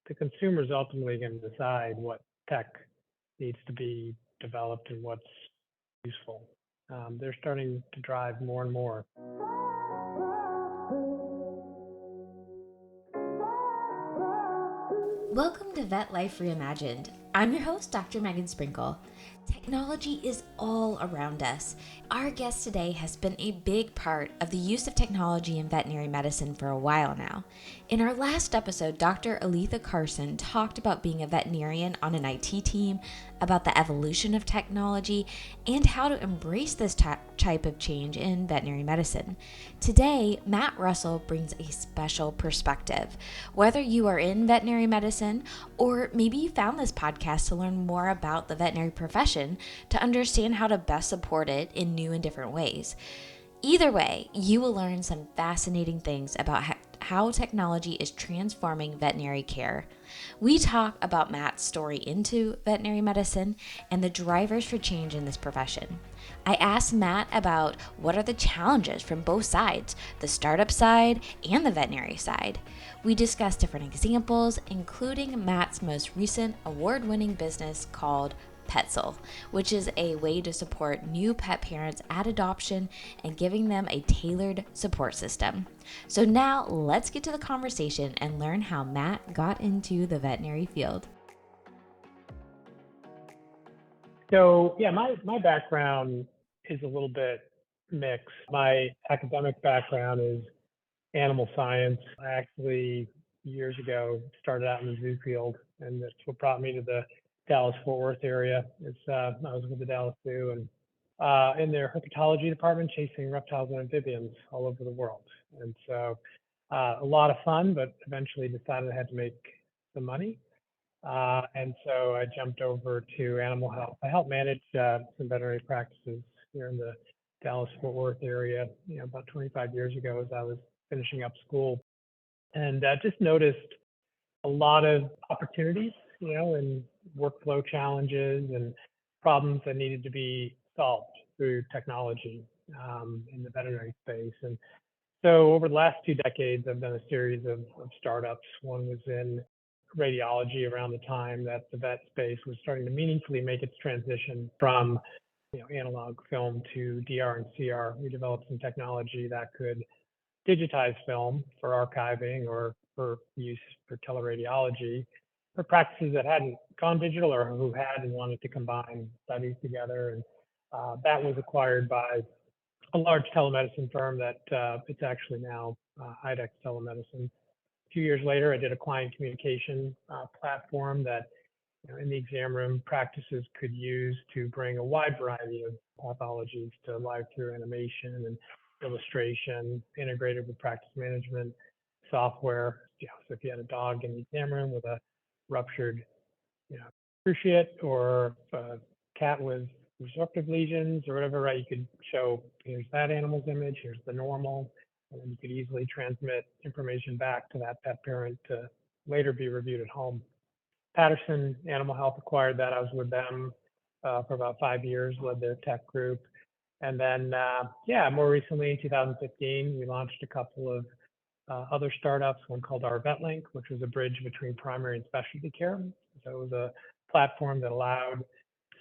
the consumer is ultimately going to decide what tech needs to be developed and what's useful. They're starting to drive more and more. Welcome to Vet Life Reimagined. I'm your host, Dr. Megan Sprinkle. Technology is all around us. Our guest today has been a big part of the use of technology in veterinary medicine for a while now. In our last episode, Dr. Aletha Carson talked about being a veterinarian on an IT team, about the evolution of technology, and how to embrace this type of change in veterinary medicine. Today, Matt Russell brings a special perspective. Whether you are in veterinary medicine, or maybe you found this podcast to learn more about the veterinary profession to understand how to best support it in new and different ways. Either way, you will learn some fascinating things about how technology is transforming veterinary care. We talk about Matt's story into veterinary medicine and the drivers for change in this profession. I asked Matt about what are the challenges from both sides, the startup side and the veterinary side. We discussed different examples, including Matt's most recent award-winning business called Petszel, which is a way to support new pet parents at adoption and giving them a tailored support system. So now let's get to the conversation and learn how Matt got into the veterinary field. So yeah, my background is a little bit mixed. My academic background is animal science. I actually, years ago, started out in the zoo field, and that's what brought me to the Dallas-Fort Worth area. I was with the Dallas Zoo and in their herpetology department, chasing reptiles and amphibians all over the world. And so a lot of fun, but eventually decided I had to make some money. And so I jumped over to animal health. I helped manage some veterinary practices here in the Dallas-Fort Worth area, about 25 years ago as I was finishing up school, and just noticed a lot of opportunities, and workflow challenges and problems that needed to be solved through technology in the veterinary space. And so over the last 2 decades, I've done a series of startups. One was in radiology around the time that the vet space was starting to meaningfully make its transition from analog film to DR and CR. We developed some technology that could digitize film for archiving or for use for teleradiology for practices that hadn't gone digital or who had and wanted to combine studies together. And that was acquired by a large telemedicine firm that it's actually now IDEXX Telemedicine. A few years later, I did a client communication platform that in the exam room practices could use to bring a wide variety of pathologies to live through animation and illustration integrated with practice management software. So if you had a dog in the exam room with a ruptured cruciate or a cat with resorptive lesions or whatever, right, you could show here's that animal's image, here's the normal, and then you could easily transmit information back to that pet parent to later be reviewed at home. Patterson Animal Health acquired that. I was with them for about 5 years, led their tech group. And then, more recently in 2015, we launched a couple of other startups, one called rVetLink, which was a bridge between primary and specialty care. So it was a platform that allowed,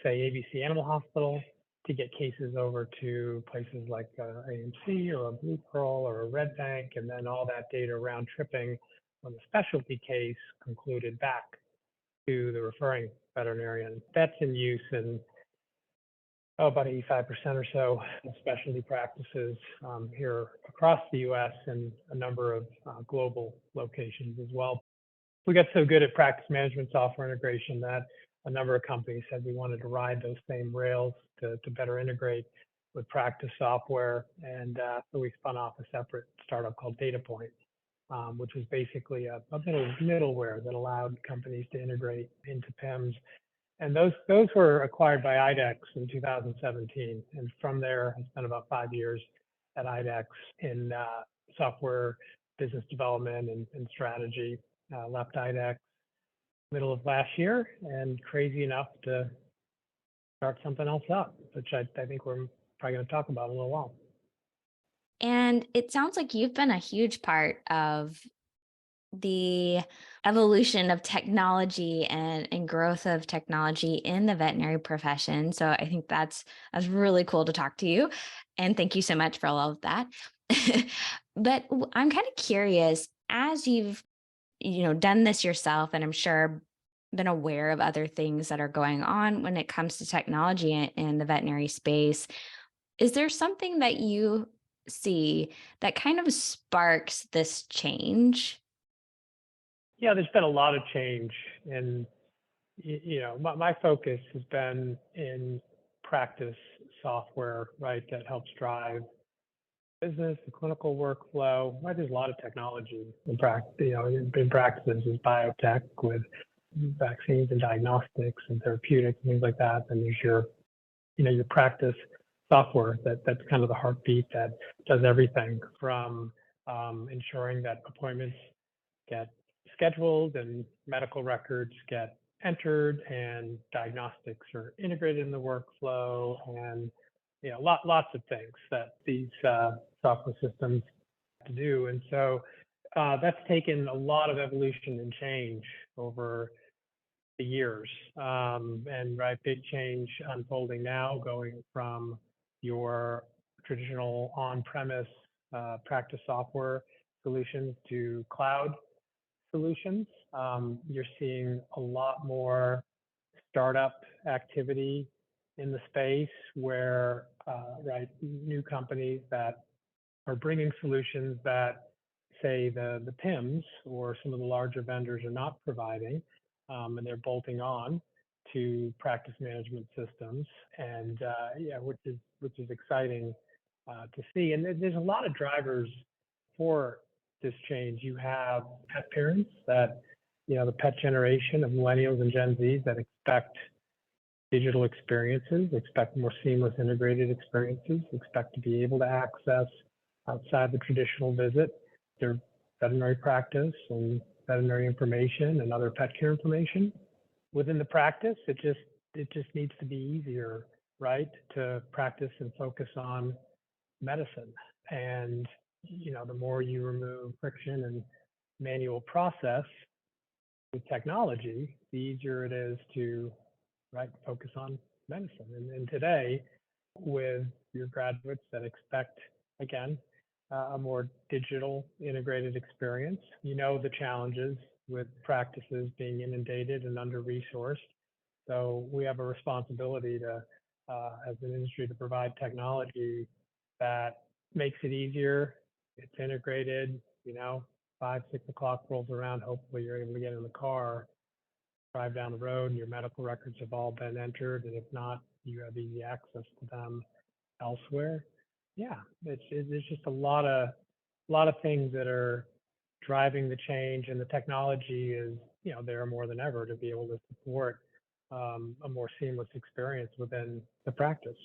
say, ABC Animal Hospital to get cases over to places like AMC or a Blue Pearl or a Red Bank, and then all that data round tripping when the specialty case concluded back to the referring veterinarian. That's in use in about 85% or so of specialty practices here across the US and a number of global locations as well. We got so good at practice management software integration that a number of companies said we wanted to ride those same rails to better integrate with practice software. And so we spun off a separate startup called DataPoint, which was basically a middleware that allowed companies to integrate into PIMS. And those were acquired by IDEXX in 2017. And from there, I spent about 5 years at IDEXX in software business development and strategy. Left IDEXX middle of last year, and crazy enough to start something else up, which I think we're probably going to talk about in a little while. And it sounds like you've been a huge part of the evolution of technology and growth of technology in the veterinary profession. So I think that's really cool to talk to you. And thank you so much for all of that. But I'm kind of curious, as you've done this yourself, and I'm sure been aware of other things that are going on when it comes to technology in the veterinary space, is there something that you see that kind of sparks this change? Yeah, there's been a lot of change, and my focus has been in practice software, right, that helps drive business, the clinical workflow. Right, there's a lot of technology in practice. In practices is biotech with vaccines and diagnostics and therapeutics and things like that. And there's your practice software that's kind of the heartbeat that does everything from ensuring that appointments get scheduled and medical records get entered and diagnostics are integrated in the workflow, and lots of things that these software systems have to do. And so that's taken a lot of evolution and change over the years. And right, big change unfolding now, going from your traditional on-premise practice software solutions to cloud solutions. You're seeing a lot more startup activity in the space where, right, new companies that are bringing solutions that, say, the PIMS or some of the larger vendors are not providing, and they're bolting on to practice management systems, and which is exciting to see. And there's a lot of drivers for this change. You have pet parents that, the pet generation of millennials and Gen Zs that expect digital experiences, expect more seamless integrated experiences, expect to be able to access outside the traditional visit their veterinary practice and veterinary information and other pet care information. Within the practice, it just needs to be easier, right, to practice and focus on medicine. And the more you remove friction and manual process with technology, the easier it is to, right, focus on medicine. And today, with your graduates that expect, again, a more digital integrated experience, the challenges with practices being inundated and under-resourced. So we have a responsibility to, as an industry, to provide technology that makes it easier. It's integrated, 5, 6 o'clock rolls around. Hopefully you're able to get in the car, drive down the road, and your medical records have all been entered. And if not, you have easy access to them elsewhere. Yeah, there's just a lot of things that are driving the change, and the technology is, there more than ever to be able to support a more seamless experience within the practice.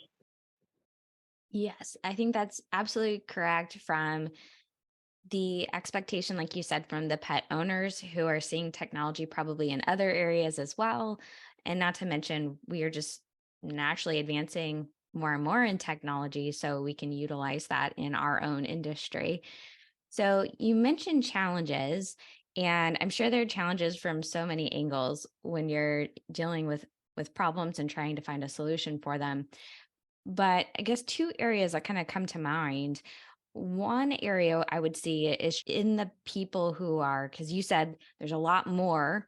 Yes, I think that's absolutely correct from the expectation, like you said, from the pet owners who are seeing technology probably in other areas as well. And not to mention, we are just naturally advancing more and more in technology, so we can utilize that in our own industry. So you mentioned challenges, and I'm sure there are challenges from so many angles when you're dealing with problems and trying to find a solution for them. But I guess two areas that kind of come to mind. One area I would see is in the people who are, because you said there's a lot more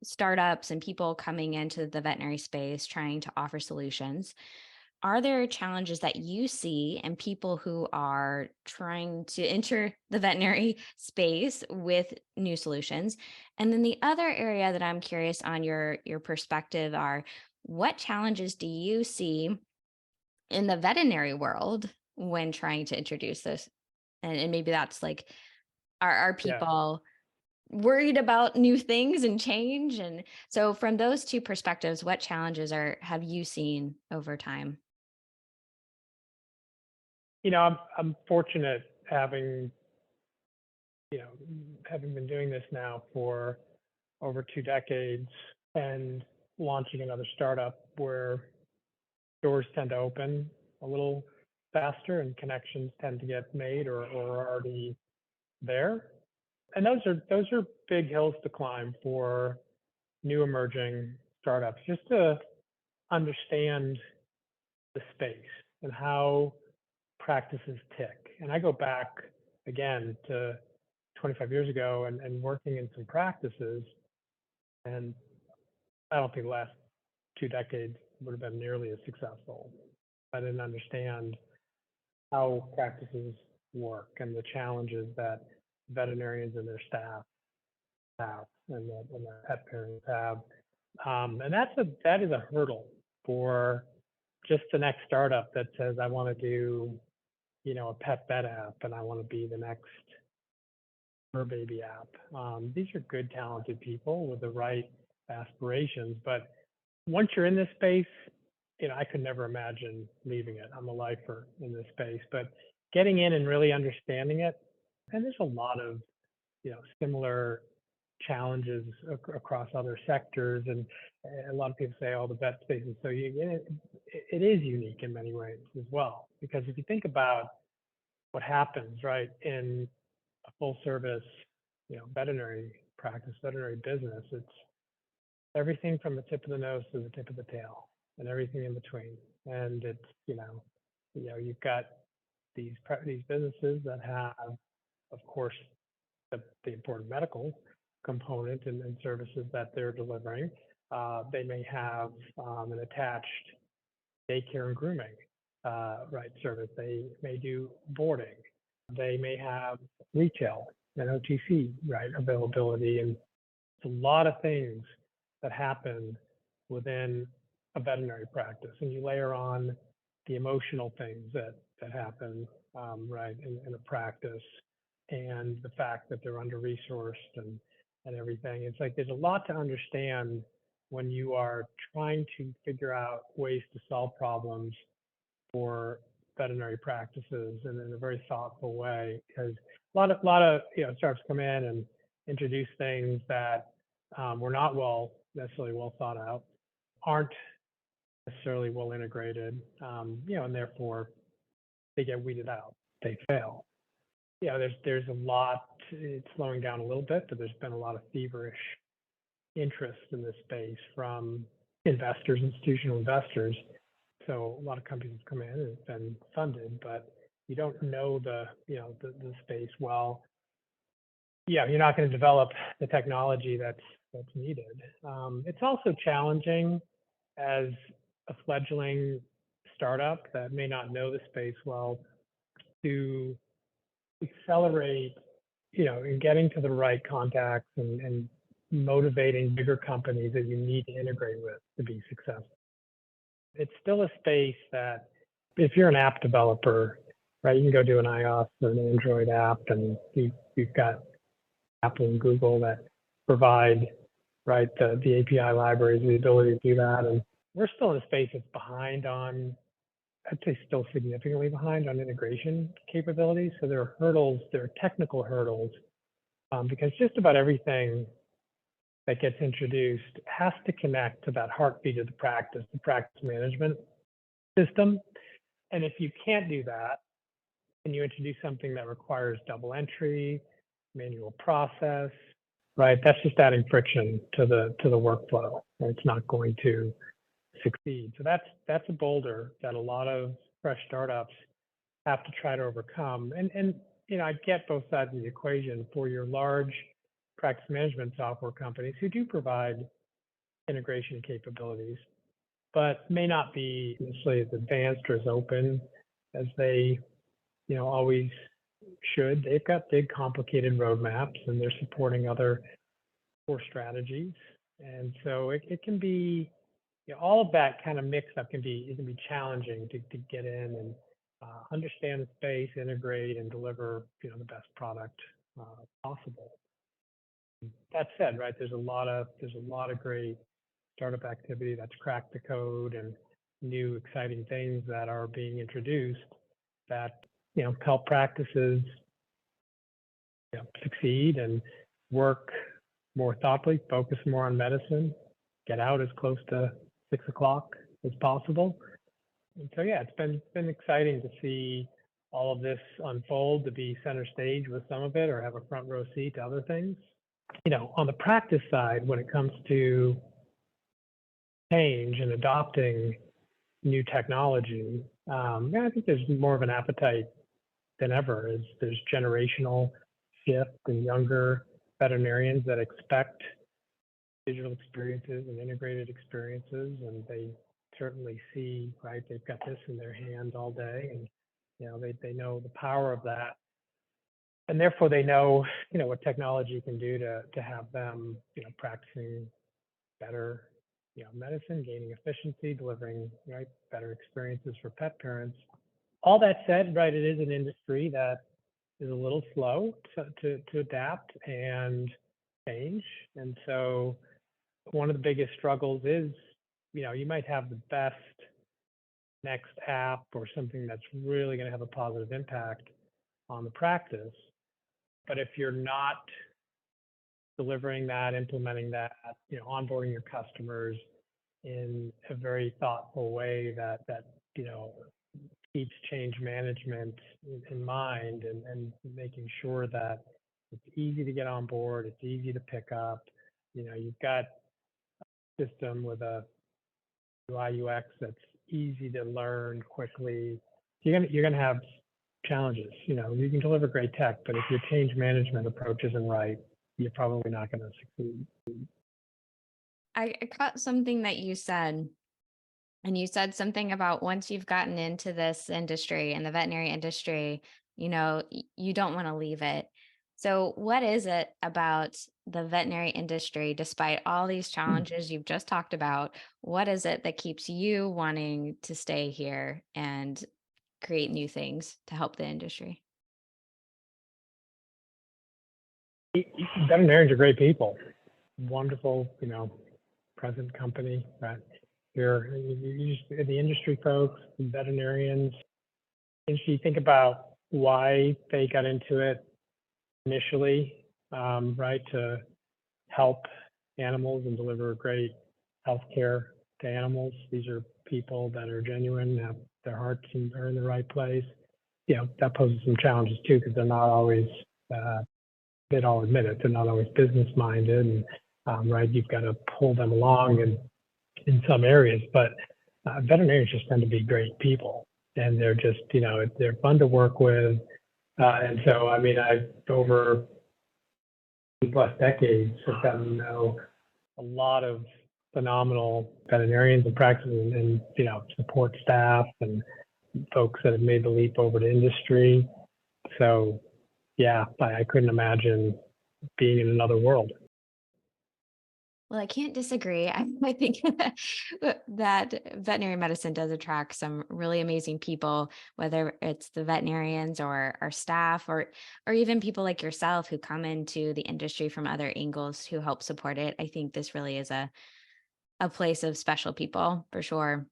startups and people coming into the veterinary space trying to offer solutions. Are there challenges that you see in people who are trying to enter the veterinary space with new solutions? And then the other area that I'm curious on your perspective are, what challenges do you see in the veterinary world when trying to introduce this? And maybe that's like, are Yeah. people worried about new things and change? And so from those two perspectives, what challenges have you seen over time? I'm fortunate you know, having been doing this now for over 2 decades and launching another startup where doors tend to open a little faster and connections tend to get made or are already there. And those are big hills to climb for new emerging startups, just to understand the space and how practices tick. And I go back again to 25 years ago and working in some practices, and I don't think the last 2 decades would have been nearly as successful. I didn't understand how practices work and the challenges that veterinarians and their staff have and the pet parents have. And that is a hurdle for just the next startup that says, I want to do, a pet vet app and I want to be the next fur baby app. These are good, talented people with the right aspirations. But once you're in this space, I could never imagine leaving it. I'm a lifer in this space, but getting in and really understanding it, and there's a lot of, similar challenges across other sectors. And a lot of people say, oh, the vet space is so unique. It is unique in many ways as well, because if you think about what happens, right, in a full service, veterinary practice, veterinary business, it's everything from the tip of the nose to the tip of the tail and everything in between. And it's, you've got these businesses that have, of course, the important medical component and services that they're delivering. They may have an attached daycare and grooming service. They may do boarding. They may have retail and OTC availability, and it's a lot of things that happen within a veterinary practice. And you layer on the emotional things that happen in a practice, and the fact that they're under-resourced and everything. It's like there's a lot to understand when you are trying to figure out ways to solve problems for veterinary practices and in a very thoughtful way, because a lot of startups come in and introduce things that were not necessarily well thought out, aren't necessarily well integrated, and therefore they get weeded out, they fail. There's a lot. It's slowing down a little bit, but there's been a lot of feverish interest in this space from investors, institutional investors. So a lot of companies have come in and have been funded, but you don't know the space well. You're not going to develop the technology that's needed. It's also challenging as a fledgling startup that may not know the space well to accelerate, in getting to the right contacts and motivating bigger companies that you need to integrate with to be successful. It's still a space that if you're an app developer, right, you can go do an iOS or an Android app, and you've got Apple and Google that provide, right, the API libraries, the ability to do that. And we're still in a space that's behind on, I'd say still significantly behind on integration capabilities. So there are hurdles, there are technical hurdles, because just about everything that gets introduced has to connect to that heartbeat of the practice management system. And if you can't do that, and you introduce something that requires double entry, manual process, right, that's just adding friction to the workflow. Right? It's not going to succeed. So that's a boulder that a lot of fresh startups have to try to overcome. And I get both sides of the equation. For your large practice management software companies who do provide integration capabilities, but may not be necessarily as advanced or as open as they always should. They've got big, complicated roadmaps, and they're supporting other core strategies. And so it can be, all of that kind of mix up can be challenging to get in and understand the space, integrate, and deliver the best product possible. That said, right, there's a lot of great startup activity that's cracked the code and new exciting things that are being introduced that help practices succeed and work more thoughtfully, focus more on medicine, get out as close to 6 o'clock as possible. And so it's been exciting to see all of this unfold, to be center stage with some of it or have a front row seat to other things. On the practice side, when it comes to change and adopting new technology, I think there's more of an appetite than ever. There's generational shift in younger veterinarians that expect digital experiences and integrated experiences, and they certainly see, right, they've got this in their hand all day, and they know the power of that, and therefore they know what technology can do to have them practicing better medicine, gaining efficiency, delivering better experiences for pet parents. All that said, right, it is an industry that is a little slow to adapt and change, and so one of the biggest struggles is you might have the best next app or something that's really going to have a positive impact on the practice, but if you're not delivering that, implementing that, onboarding your customers in a very thoughtful way that keeps change management in mind, and making sure that it's easy to get on board, it's easy to pick up. You've got a system with a UI UX that's easy to learn quickly. You're gonna have challenges. You can deliver great tech, but if your change management approach isn't right, you're probably not going to succeed. I caught something that you said, and you said something about once you've gotten into this industry, in the veterinary industry, you don't want to leave it. So what is it about the veterinary industry, despite all these challenges you've just talked about, what is it that keeps you wanting to stay here and create new things to help the industry? Veterinarians are great people, wonderful, present company. Right here, the industry folks, the veterinarians. And you think about why they got into it initially, right, to help animals and deliver great healthcare to animals. These are people that are genuine, have their hearts and are in the right place. That poses some challenges too, because they're not always, they'd all admit it, they're not always business minded, and right, you've got to pull them along in some areas, but veterinarians just tend to be great people, and they're just, they're fun to work with. And so, I've over plus decades have gotten to know a lot of phenomenal veterinarians and practices, and support staff and folks that have made the leap over to industry. So yeah, I couldn't imagine being in another world. Well, I can't disagree. I think that veterinary medicine does attract some really amazing people, whether it's the veterinarians or our staff, or even people like yourself who come into the industry from other angles who help support it. I think this really is a place of special people for sure.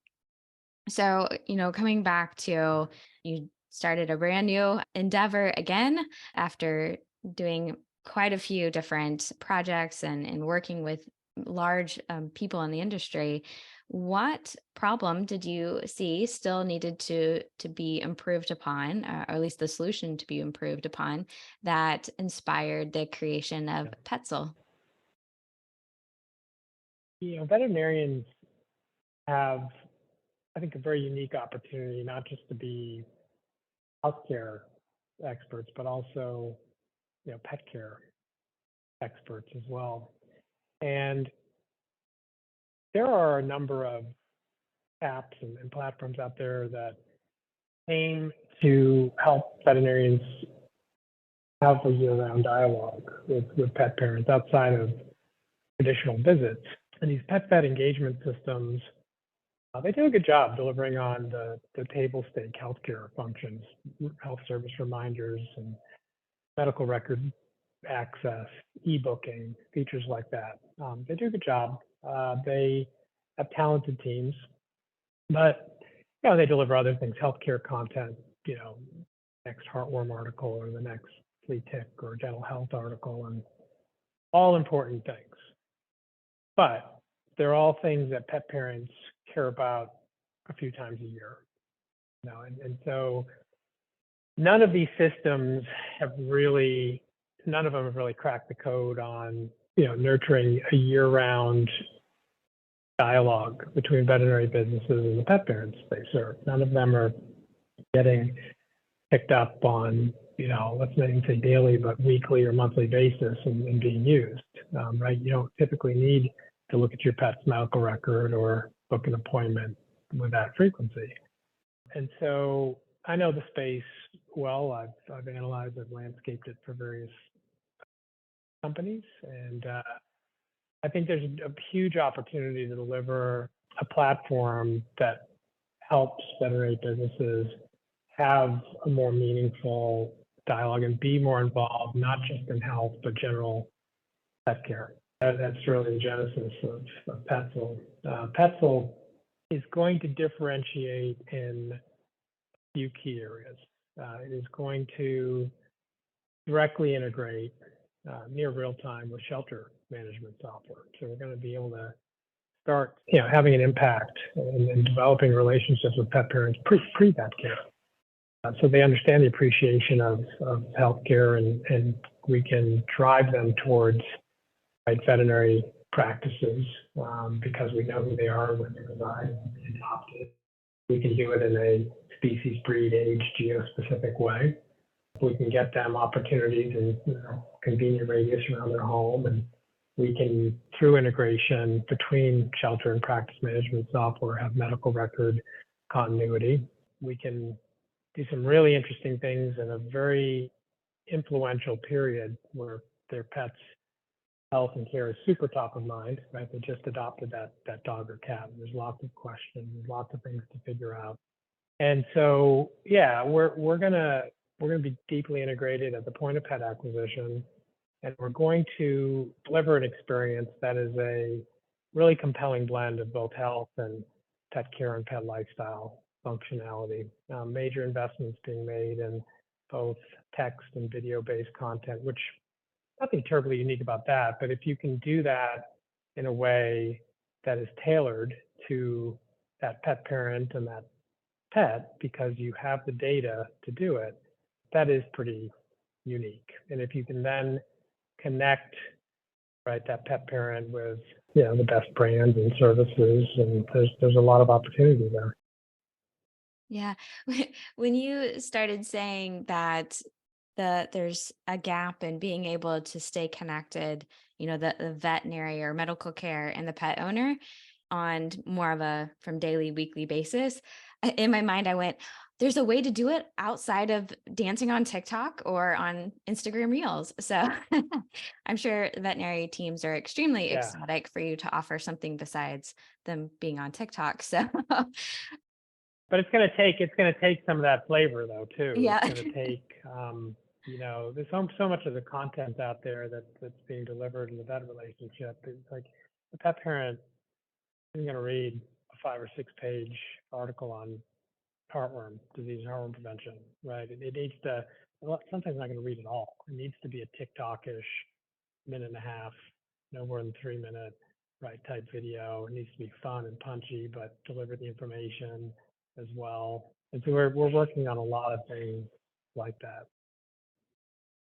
So, coming back to, you started a brand new endeavor again after doing quite a few different projects and working with large people in the industry. What problem did you see still needed to be improved upon, or at least the solution to be improved upon, that inspired the creation of Petszel? Veterinarians have, I think, a very unique opportunity, not just to be healthcare experts, but also, pet care experts as well. And there are a number of apps and platforms out there that aim to help veterinarians have a year-round dialogue with pet parents outside of traditional visits. And these pet vet engagement systems, they do a good job delivering on the table stake healthcare functions, health service reminders, and medical record access, e-booking, features like that. They do a good job. They have talented teams, but they deliver other things, healthcare content, next heartworm article or the next flea tick or dental health article, and all important things. But they're all things that pet parents care about a few times a year. And so none of these systems have really, none of them have really cracked the code on, nurturing a year-round dialogue between veterinary businesses and the pet parents they serve. None of them are getting picked up on, let's not even say daily, but weekly or monthly basis and being used, right? You don't typically need to look at your pet's medical record or book an appointment with that frequency. And so I know the space well. I've analyzed, I've landscaped it for various companies, and I think there's a huge opportunity to deliver a platform that helps veterinary businesses have a more meaningful dialogue and be more involved, not just in health, but general pet care. That's really the genesis of Petszel. Petszel is going to differentiate in a few key areas. It is going to directly integrate near real time with shelter management software. So we're going to be able to start, having an impact and developing relationships with pet parents pre-vet care. So they understand the appreciation of healthcare, and we can drive them towards veterinary practices because we know who they are, when they reside, and adopted. We can do it in a species, breed, age, geo-specific way. We can get them opportunities in convenient radius around their home, and we can, through integration between shelter and practice management software, have medical record continuity. We can do some really interesting things in a very influential period where their pet's health and care is super top of mind, right? They just adopted that dog or cat. There's lots of questions, lots of things to figure out. And so, we're gonna be deeply integrated at the point of pet acquisition, and we're going to deliver an experience that is a really compelling blend of both health and pet care and pet lifestyle functionality. Major investments being made in both text and video-based content, which nothing terribly unique about that, but if you can do that in a way that is tailored to that pet parent and that pet, because you have the data to do it, that is pretty unique. And if you can then connect, that pet parent with, the best brands and services, and there's a lot of opportunity there. Yeah. When you started saying that there's a gap in being able to stay connected, the veterinary or medical care and the pet owner on more of a from daily, weekly basis, in my mind, I went, there's a way to do it outside of dancing on TikTok or on Instagram Reels. So I'm sure veterinary teams are extremely Yeah. ecstatic for you to offer something besides them being on TikTok. So But it's going to take some of that flavor though too. yeah. It's going to take, there's so much of the content out there that's being delivered in the vet relationship. It's like the pet parent isn't going to read a 5 or 6 page article on heartworm disease and heartworm prevention, right? It needs to, sometimes not going to read it all. It needs to be a TikTok-ish minute and a half, no more than 3 minute, type video. It needs to be fun and punchy, but deliver the information as well. And so we're working on a lot of things like that.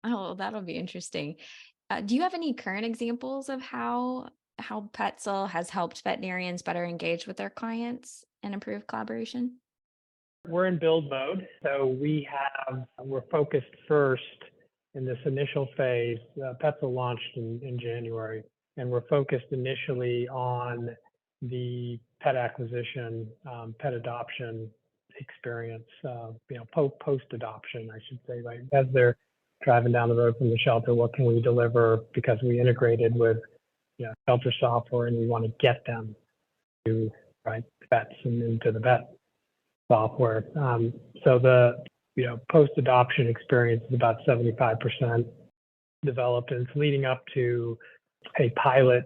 Oh, that'll be interesting. Do you have any current examples of how Petszel has helped veterinarians better engage with their clients and improve collaboration? We're in build mode, so we're focused first in this initial phase. Petszel launched in January, and we're focused initially on the pet acquisition, pet adoption experience, post adoption, I should say, right? As they're driving down the road from the shelter, what can we deliver? Because we integrated with shelter software, and we want to get them to vets and into the vet software. So the post adoption experience is about 75% developed, and it's leading up to a pilot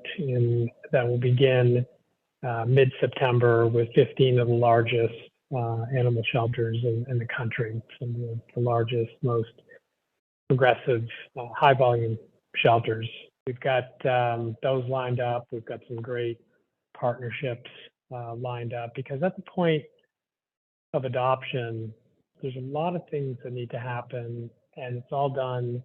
that will begin mid-September with 15 of the largest animal shelters in the country, some of the largest, most progressive, high volume shelters. We've got those lined up. We've got some great partnerships lined up, because at the point of adoption, There's a lot of things that need to happen, and it's all done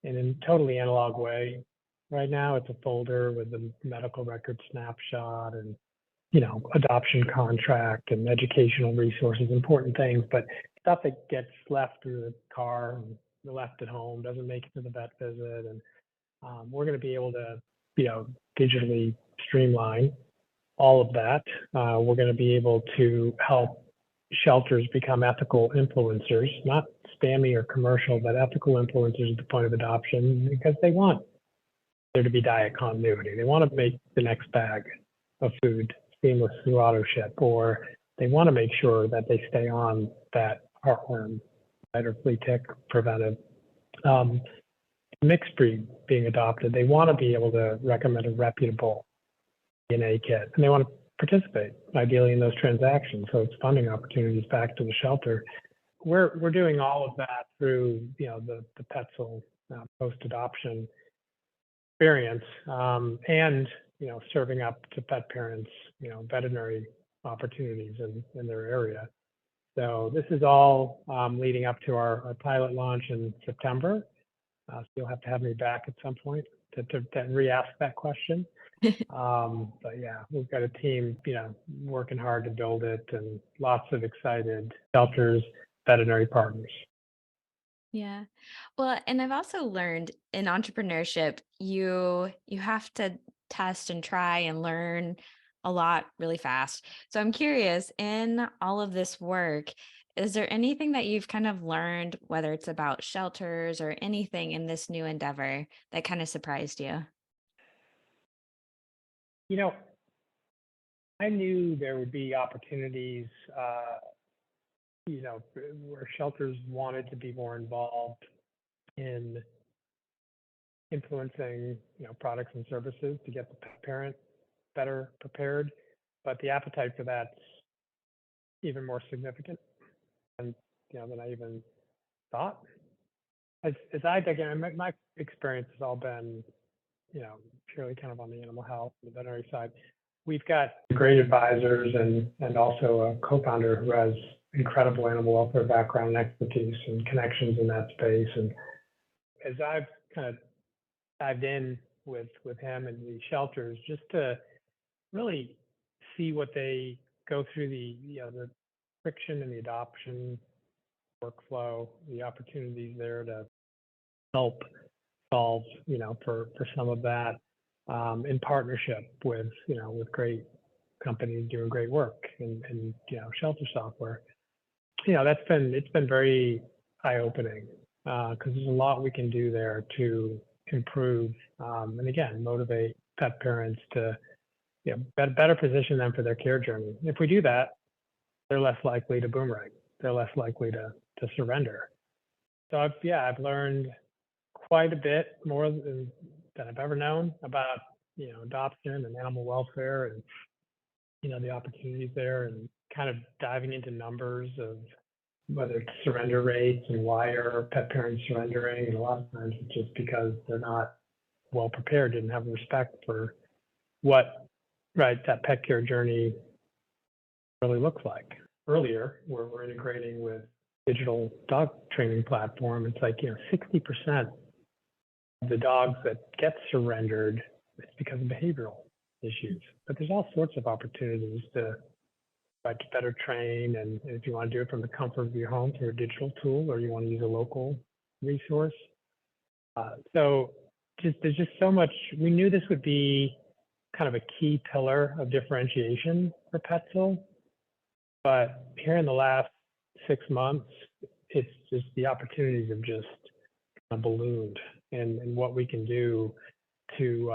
in a totally analog way. Right now, it's a folder with the medical record snapshot and adoption contract and educational resources, important things, but stuff that gets left in the car and left at home doesn't make it to the vet visit. And we're going to be able to, digitally streamline all of that. We're going to be able to help shelters become ethical influencers, not spammy or commercial, but ethical influencers at the point of adoption, because they want there to be diet continuity. They want to make the next bag of food seamless through auto ship, or they want to make sure that they stay on that heartworm, right, or flea tick preventive. Mixed breed being adopted, they want to be able to recommend a reputable DNA kit, and they want to participate ideally in those transactions. So it's funding opportunities back to the shelter. We're doing all of that through the Petszel post-adoption experience, and serving up to pet parents veterinary opportunities in their area. So this is all leading up to our pilot launch in September. So you'll have to have me back at some point to re-ask that question. But yeah, we've got a team, working hard to build it, and lots of excited shelters, veterinary partners. Yeah. Well, and I've also learned in entrepreneurship, you have to test and try and learn a lot really fast. So I'm curious, in all of this work, is there anything that you've kind of learned, whether it's about shelters or anything in this new endeavor that kind of surprised you? You know, I knew there would be opportunities, where shelters wanted to be more involved in influencing, products and services to get the pet parent better prepared. But the appetite for that's even more significant, and than I even thought. As I dig in, my experience has all been, purely kind of on the animal health, the veterinary side. We've got great advisors and also a co-founder who has incredible animal welfare background and expertise and connections in that space. And as I've kind of dived in with him and the shelters, just to really see what they go through, the friction in the adoption workflow, the opportunities there to help solve, for some of that, in partnership with great companies doing great work and shelter software. It's been very eye-opening, because there's a lot we can do there to improve, and again, motivate pet parents to better position them for their care journey. If we do that, they're less likely to boomerang. They're less likely to surrender. So I've learned quite a bit more than I've ever known about adoption and animal welfare, and the opportunities there, and kind of diving into numbers of whether it's surrender rates and why are pet parents surrendering. And a lot of times it's just because they're not well prepared, didn't have respect for what that pet care journey really looks like. Earlier, we're integrating with digital dog training platform. It's like 60% of the dogs that get surrendered, it's because of behavioral issues. But there's all sorts of opportunities to better train, and if you want to do it from the comfort of your home through a digital tool, or you want to use a local resource. So there's just so much. We knew this would be kind of a key pillar of differentiation for Petszel, but here in the last 6 months, it's just the opportunities have just kind of ballooned, and what we can do to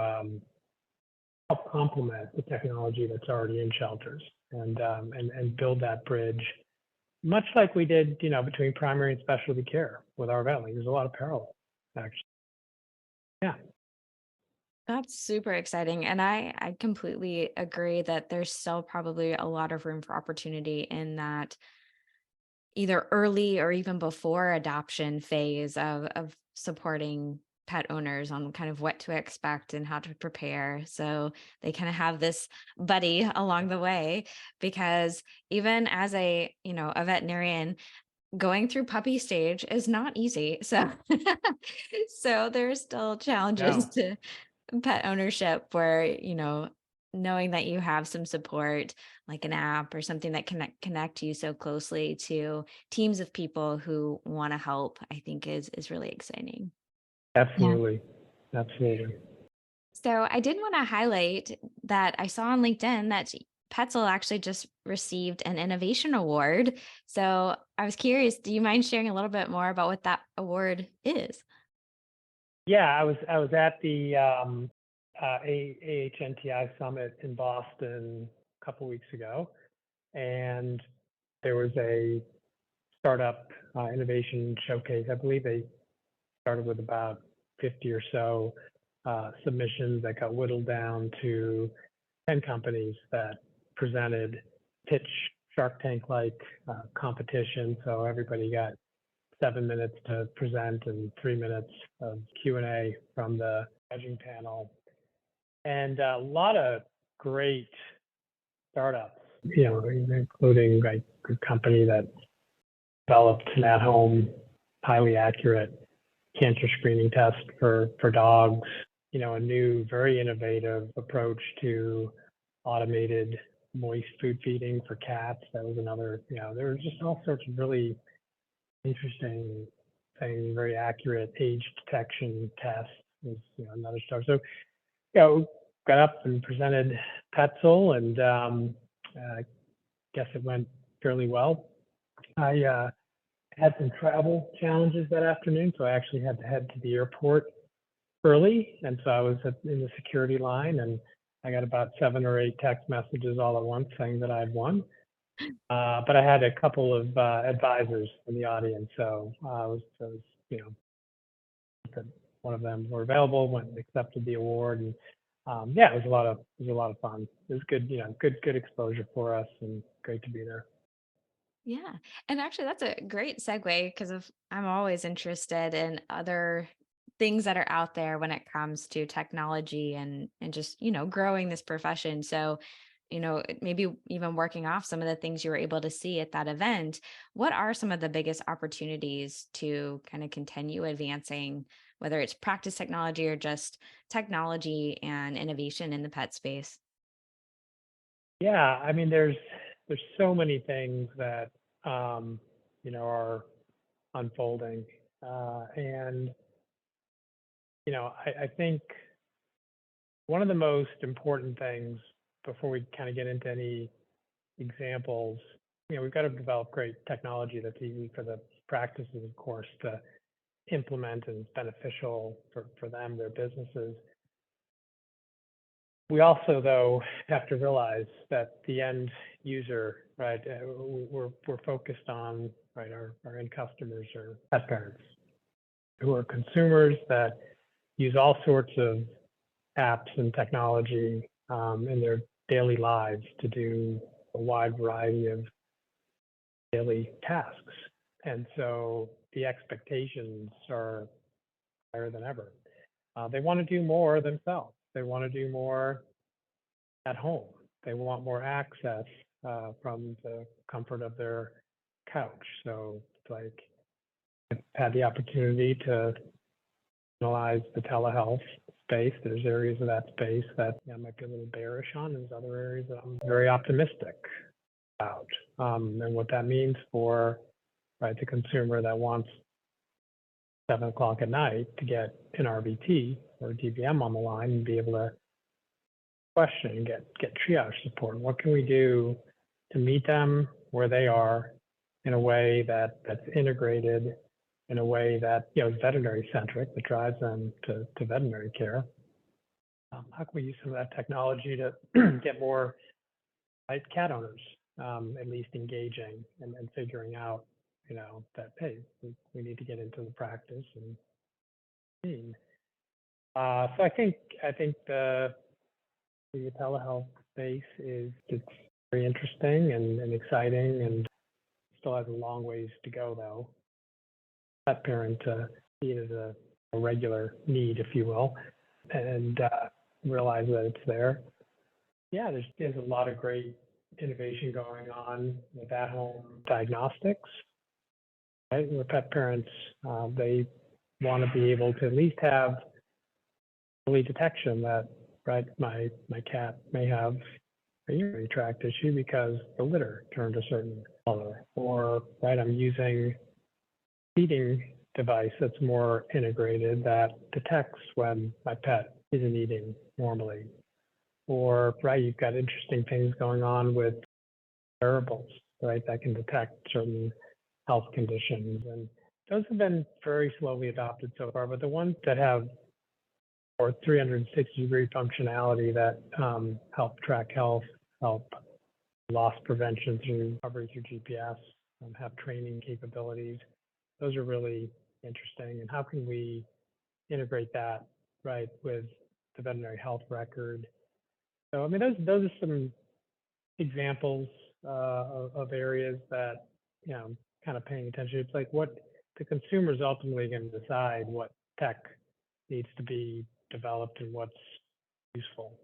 help complement the technology that's already in shelters, and build that bridge, much like we did, between primary and specialty care with our rVetLink. There's a lot of parallel, actually. Yeah. That's super exciting. And I completely agree that there's still probably a lot of room for opportunity in that either early or even before adoption phase of supporting pet owners on kind of what to expect and how to prepare. So they kind of have this buddy along the way, because even as a veterinarian, going through puppy stage is not easy. So, so there's still challenges No, to pet ownership where, knowing that you have some support like an app or something that connect you so closely to teams of people who want to help, I think is really exciting. Yeah. absolutely. Absolutely. So I did want to highlight that I saw on LinkedIn that Petszel actually just received an innovation award. So I was curious, do you mind sharing a little bit more about what that award is? Yeah, I was at the AHNTI summit in Boston a couple weeks ago, and there was a startup innovation showcase. I believe they started with about 50 or so submissions that got whittled down to 10 companies that presented pitch Shark Tank like competition. So everybody got 7 minutes to present and 3 minutes of Q&A from the judging panel, and a lot of great startups, including like a company that developed an at-home, highly accurate cancer screening test for dogs, a new, very innovative approach to automated moist food feeding for cats. That was another, there were just all sorts of really interesting things, very accurate age detection test was, another stuff. So, got up and presented Petszel, and I guess it went fairly well. I had some travel challenges that afternoon, so I actually had to head to the airport early, and so I was in the security line, and I got about 7 or 8 text messages all at once saying that I had won. But I had a couple of advisors in the audience, so that one of them were available, went and accepted the award, and yeah, it was a lot of fun. It was good, good exposure for us, and great to be there. Yeah. And actually, that's a great segue because of I'm always interested in other things that are out there when it comes to technology and just, growing this profession. So, maybe even working off some of the things you were able to see at that event. What are some of the biggest opportunities to kind of continue advancing, whether it's practice technology or just technology and innovation in the pet space? Yeah, I mean, there's so many things that are unfolding, and I think one of the most important things before we kind of get into any examples, we've got to develop great technology that's easy for the practices, of course, to implement and is beneficial for them, their businesses. We also, though, have to realize that the end user, right, we're focused on, right, our end customers are pet parents who are consumers that use all sorts of apps and technology in their daily lives to do a wide variety of daily tasks. And so the expectations are higher than ever. They want to do more themselves. They want to do more at home. They want more access from the comfort of their couch. So it's like I've had the opportunity to analyze the telehealth space. There's areas of that space that I might be a little bearish on. There's other areas that I'm very optimistic about, and what that means for, right, the consumer that wants 7 o'clock at night to get an RVT or a DVM on the line and be able to question and get triage support. What can we do to meet them where they are in a way that's integrated, in a way that is veterinary centric, that drives them to veterinary care? How can we use some of that technology to get more cat owners at least engaging and figuring out, that, hey, we need to get into the practice and see. So I think the telehealth space it's very interesting and exciting, and still has a long ways to go, though. Pet parent see it as a regular need, if you will, and realize that it's there. Yeah, there's a lot of great innovation going on with at-home diagnostics. right? Where pet parents, they want to be able to at least have early detection that, right, my cat may have a urinary tract issue because the litter turned a certain color, or, right, I'm using feeding device that's more integrated that detects when my pet isn't eating normally. Or, right, you've got interesting things going on with wearables, right, that can detect certain health conditions. And those have been very slowly adopted so far, but the ones that have or 360-degree functionality that help track health, help loss prevention through recovery through GPS, have training capabilities, those are really interesting. And how can we integrate that, right, with the veterinary health record? So, I mean, those are some examples of areas that, kind of paying attention. It's like what the consumer is ultimately going to decide what tech needs to be developed and what's useful.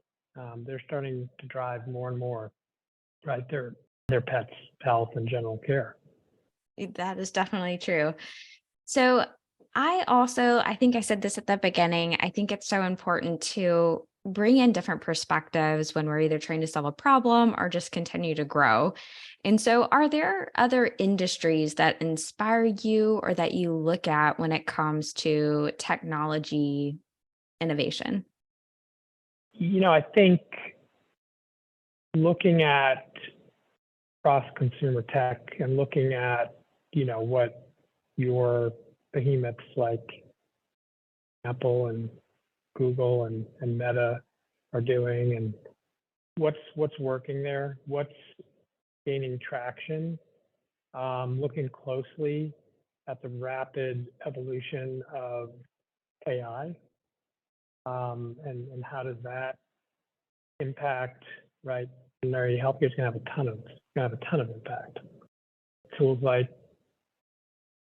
They're starting to drive more and more, right, their pets' health and general care. That is definitely true. So I think I said this at the beginning. I think it's so important to bring in different perspectives when we're either trying to solve a problem or just continue to grow. And so, are there other industries that inspire you or that you look at when it comes to technology innovation? I think looking at cross-consumer tech and looking at, what your behemoths like Apple and Google and Meta are doing and what's working there, what's gaining traction, looking closely at the rapid evolution of AI, and how does that impact, right? Veterinary healthcare is going to have a ton of impact. Tools like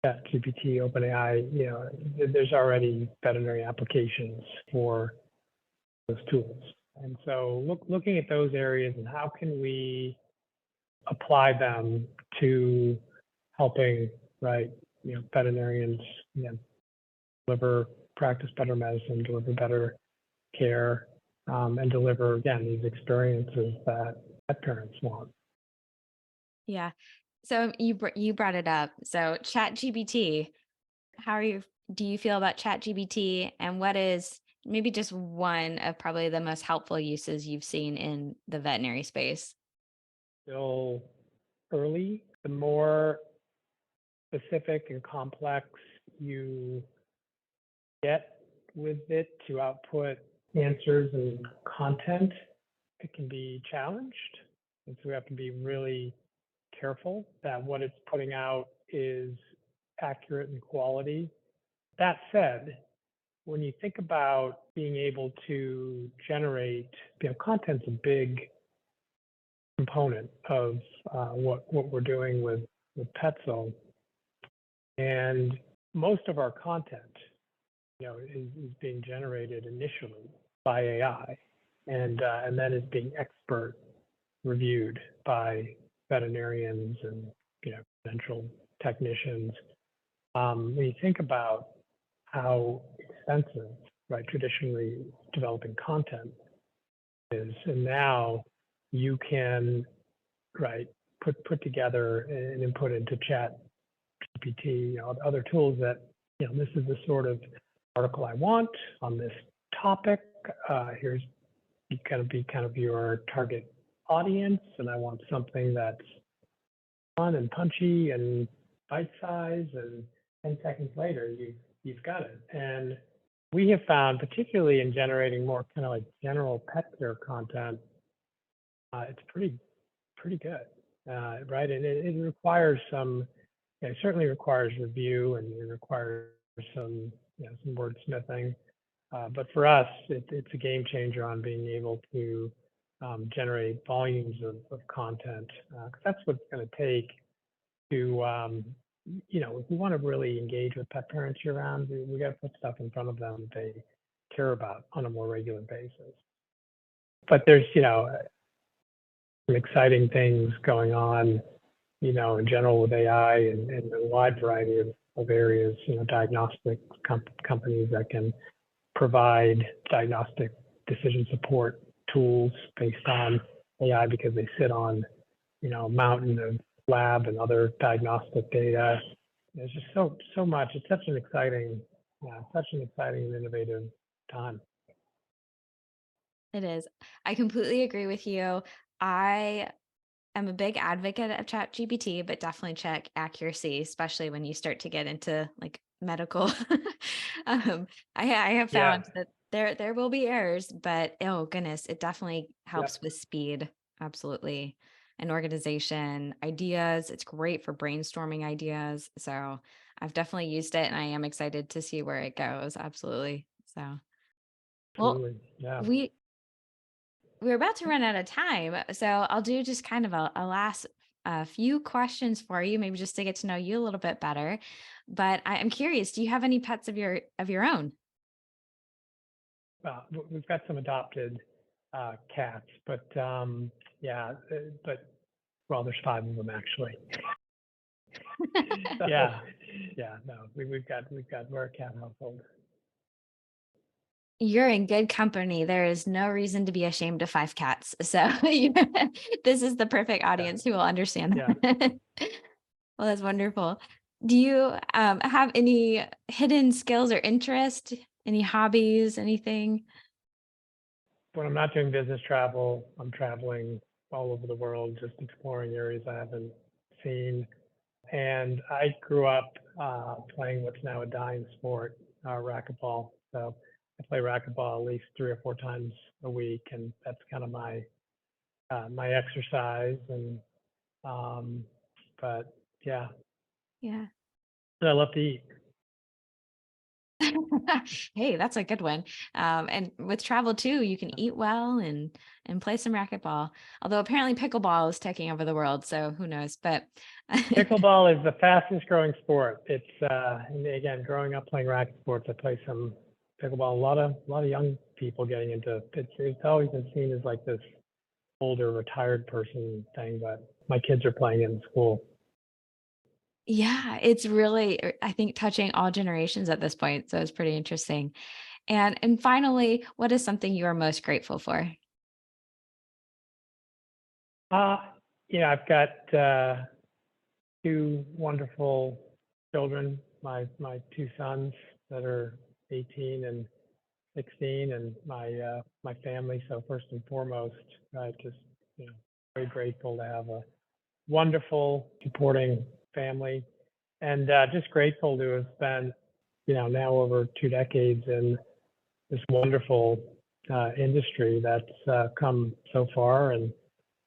ChatGPT, OpenAI, there's already veterinary applications for those tools. And so looking at those areas and how can we apply them to helping, right, veterinarians, practice better medicine, deliver better care, and deliver, again, these experiences that pet parents want. Yeah. So you brought it up. So ChatGPT, do you feel about ChatGPT, and what is maybe just one of probably the most helpful uses you've seen in the veterinary space? Still early. The more specific and complex you get with it to output answers and content, it can be challenged. And so we have to be really careful that what it's putting out is accurate and quality. That said, when you think about being able to generate, content's a big component of what we're doing with Petszel. And most of our content, is being generated initially by AI, and then is being expert reviewed by veterinarians and potential technicians. When you think about how expensive, right, traditionally developing content is, and now you can, right, put together an input into ChatGPT, other tools that, this is the sort of article I want on this topic. Here's going to be kind of your target audience, and I want something that's fun and punchy and bite-sized, and 10 seconds later, you've got it. And we have found, particularly in generating more kind of like general pet care content, it's pretty good, right? And it requires it certainly requires review, and it requires some wordsmithing. But for us, it's a game changer on being able to generate volumes of content, because that's what it's going to take to, if we want to really engage with pet parents year round, we got to put stuff in front of them that they care about on a more regular basis. But there's, some exciting things going on in general with AI and a wide variety of areas, diagnostic companies that can provide diagnostic decision support tools based on AI because they sit on, a mountain of lab and other diagnostic data. There's just so much. It's such an exciting and innovative time. It is. I completely agree with you. I am a big advocate of ChatGPT, but definitely check accuracy, especially when you start to get into like medical. I have Yeah. found that there will be errors, but oh goodness, it definitely helps Yep. with speed. Absolutely. And organization, ideas. It's great for brainstorming ideas. So I've definitely used it and I am excited to see where it goes. Absolutely. So, well, Absolutely. Yeah. we we're about to run out of time, so I'll do just kind of a last few questions for you, maybe just to get to know you a little bit better. But I'm curious, do you have any pets of your own? We've got some adopted cats, but yeah, well, there's 5 of them actually. Yeah, no, we're a cat household. You're in good company. There is no reason to be ashamed of 5 cats. So this is the perfect Yeah, audience who will understand yeah. that. Well, that's wonderful. Do you have any hidden skills or interest? Any hobbies? Anything? When I'm not doing business travel, I'm traveling all over the world, just exploring areas I haven't seen. And I grew up playing what's now a dying sport, racquetball. So I play racquetball at least 3 or 4 times a week, and that's kind of my exercise. And but yeah, Yeah. and I love to eat. Hey, that's a good one. And with travel too, you can eat well and play some racquetball. Although apparently pickleball is taking over the world, so who knows? But Pickleball is the fastest growing sport. It's and again, growing up playing racket sports, I play some pickleball. A lot of young people getting into it. It's always been seen as like this older retired person thing, but my kids are playing it in school. yeah, it's really I think touching all generations at this point. So it's pretty interesting. And finally, what is something you are most grateful for? Uh, I've got 2 wonderful children. My 2 sons that are 18 and 16, and my family. So first and foremost, just very grateful to have a wonderful supporting family, and just grateful to have spent now over 2 decades in this wonderful industry that's come so far. And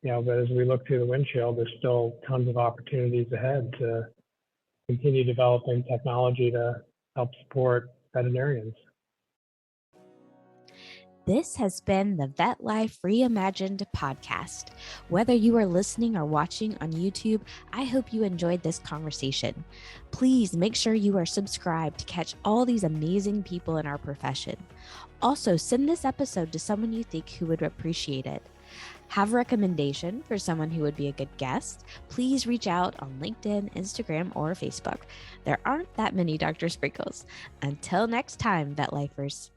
but as we look through the windshield, there's still tons of opportunities ahead to continue developing technology to help support veterinarians. This has been the Vet Life Reimagined podcast. Whether you are listening or watching on YouTube, I hope you enjoyed this conversation. Please make sure you are subscribed to catch all these amazing people in our profession. Also, send this episode to someone you think who would appreciate it. Have a recommendation for someone who would be a good guest? Please reach out on LinkedIn, Instagram, or Facebook. There aren't that many Dr. Sprinkles. Until next time, Vet Lifers.